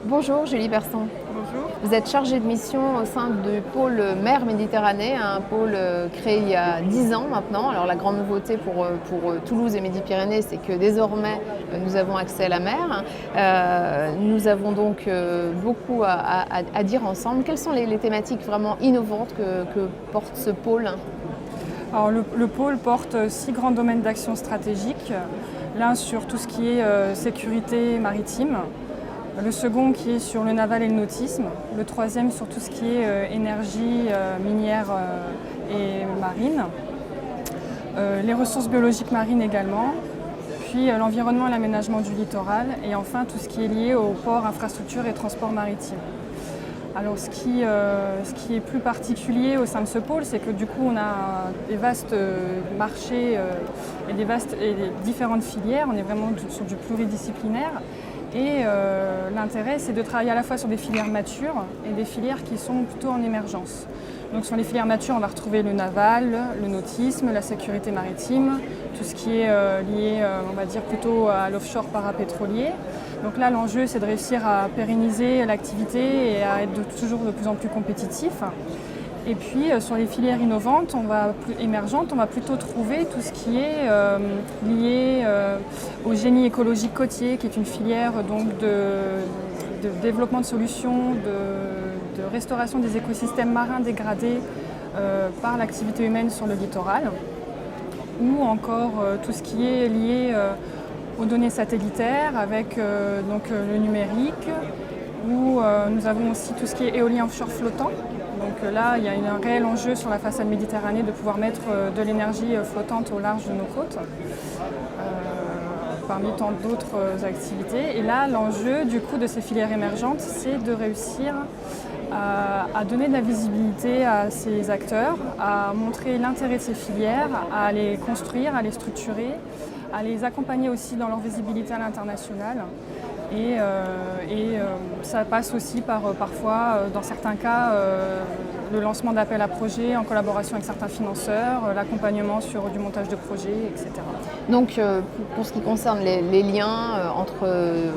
Bonjour Julie Persson. Bonjour. Vous êtes chargée de mission au sein du pôle mer Méditerranée, un pôle créé il y a 10 ans maintenant. Alors la grande nouveauté pour Toulouse et Midi-Pyrénées, c'est que désormais nous avons accès à la mer. Nous avons donc beaucoup à dire ensemble. Quelles sont les thématiques vraiment innovantes que porte ce pôle? Alors le pôle porte 6 grands domaines d'action stratégique. L'un sur tout ce qui est sécurité maritime, le second qui est sur le naval et le nautisme, le troisième sur tout ce qui est énergie minière et marine, les ressources biologiques marines également, puis l'environnement et l'aménagement du littoral, et enfin tout ce qui est lié aux ports, infrastructures et transports maritimes. Alors ce qui est plus particulier au sein de ce pôle, c'est que du coup on a des vastes marchés et des différentes filières. On est vraiment sur du pluridisciplinaire. Et l'intérêt, c'est de travailler à la fois sur des filières matures et des filières qui sont plutôt en émergence. Donc sur les filières matures, on va retrouver le naval, le nautisme, la sécurité maritime, tout ce qui est lié, on va dire, plutôt à l'offshore parapétrolier. Donc là, l'enjeu, c'est de réussir à pérenniser l'activité et à être toujours de plus en plus compétitif. Et puis sur les filières innovantes, émergentes, on va plutôt trouver tout ce qui est lié au génie écologique côtier, qui est une filière donc, de développement de solutions, de restauration des écosystèmes marins dégradés par l'activité humaine sur le littoral, ou encore tout ce qui est lié aux données satellitaires avec donc, le numérique, où nous avons aussi tout ce qui est éolien offshore flottant. Donc là, il y a un réel enjeu sur la façade méditerranée de pouvoir mettre de l'énergie flottante au large de nos côtes, parmi tant d'autres activités. Et là, l'enjeu du coup de ces filières émergentes, c'est de réussir à donner de la visibilité à ces acteurs, à montrer l'intérêt de ces filières, à les construire, à les structurer, à les accompagner aussi dans leur visibilité à l'international. Et ça passe aussi par parfois, dans certains cas, le lancement d'appels à projets en collaboration avec certains financeurs, l'accompagnement sur du montage de projets, etc. Donc pour ce qui concerne les liens entre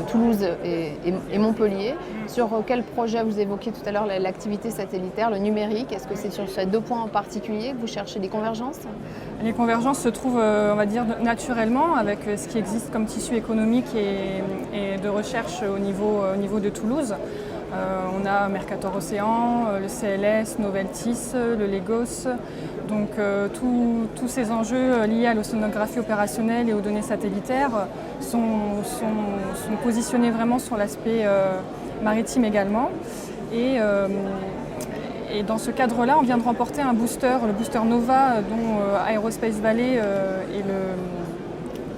Toulouse et Montpellier, sur quel projet vous évoquiez tout à l'heure l'activité satellitaire, le numérique? Est-ce que c'est sur ces deux points en particulier que vous cherchez des convergences? Les convergences se trouvent, on va dire, naturellement avec ce qui existe comme tissu économique et de recherche au niveau de Toulouse. On a Mercator Océan, le CLS, Noveltis, le Legos. Donc tous ces enjeux liés à l'océanographie opérationnelle et aux données satellitaires sont positionnés vraiment sur l'aspect maritime également. Et dans ce cadre-là, on vient de remporter un booster, le booster Nova, dont Aerospace Valley est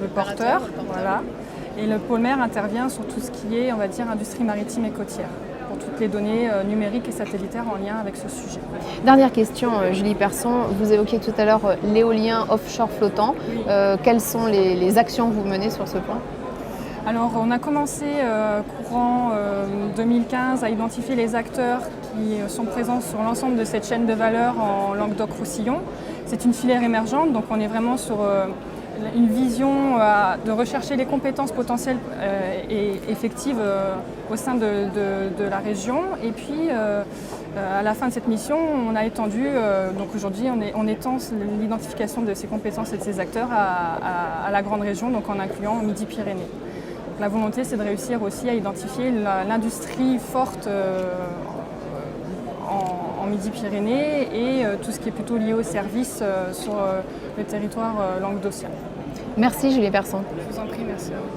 le porteur. Voilà. Et le pôle mer intervient sur tout ce qui est, on va dire, industrie maritime et côtière, pour toutes les données numériques et satellitaires en lien avec ce sujet. Dernière question, Julie Persson. Vous évoquiez tout à l'heure l'éolien offshore flottant. Oui. Quelles sont les actions que vous menez sur ce point? Alors, on a commencé courant 2015 à identifier les acteurs qui sont présents sur l'ensemble de cette chaîne de valeur en Languedoc-Roussillon. C'est une filière émergente, donc on est vraiment sur une vision de rechercher les compétences potentielles et effectives au sein de la région. Et puis, à la fin de cette mission, on a étendu, donc aujourd'hui, on étend l'identification de ces compétences et de ces acteurs à la grande région, donc en incluant Midi-Pyrénées. La volonté, c'est de réussir aussi à identifier l'industrie forte en Midi-Pyrénées et tout ce qui est plutôt lié aux services sur le territoire languedocien. Merci Julie Persson. Je vous en prie, merci à vous.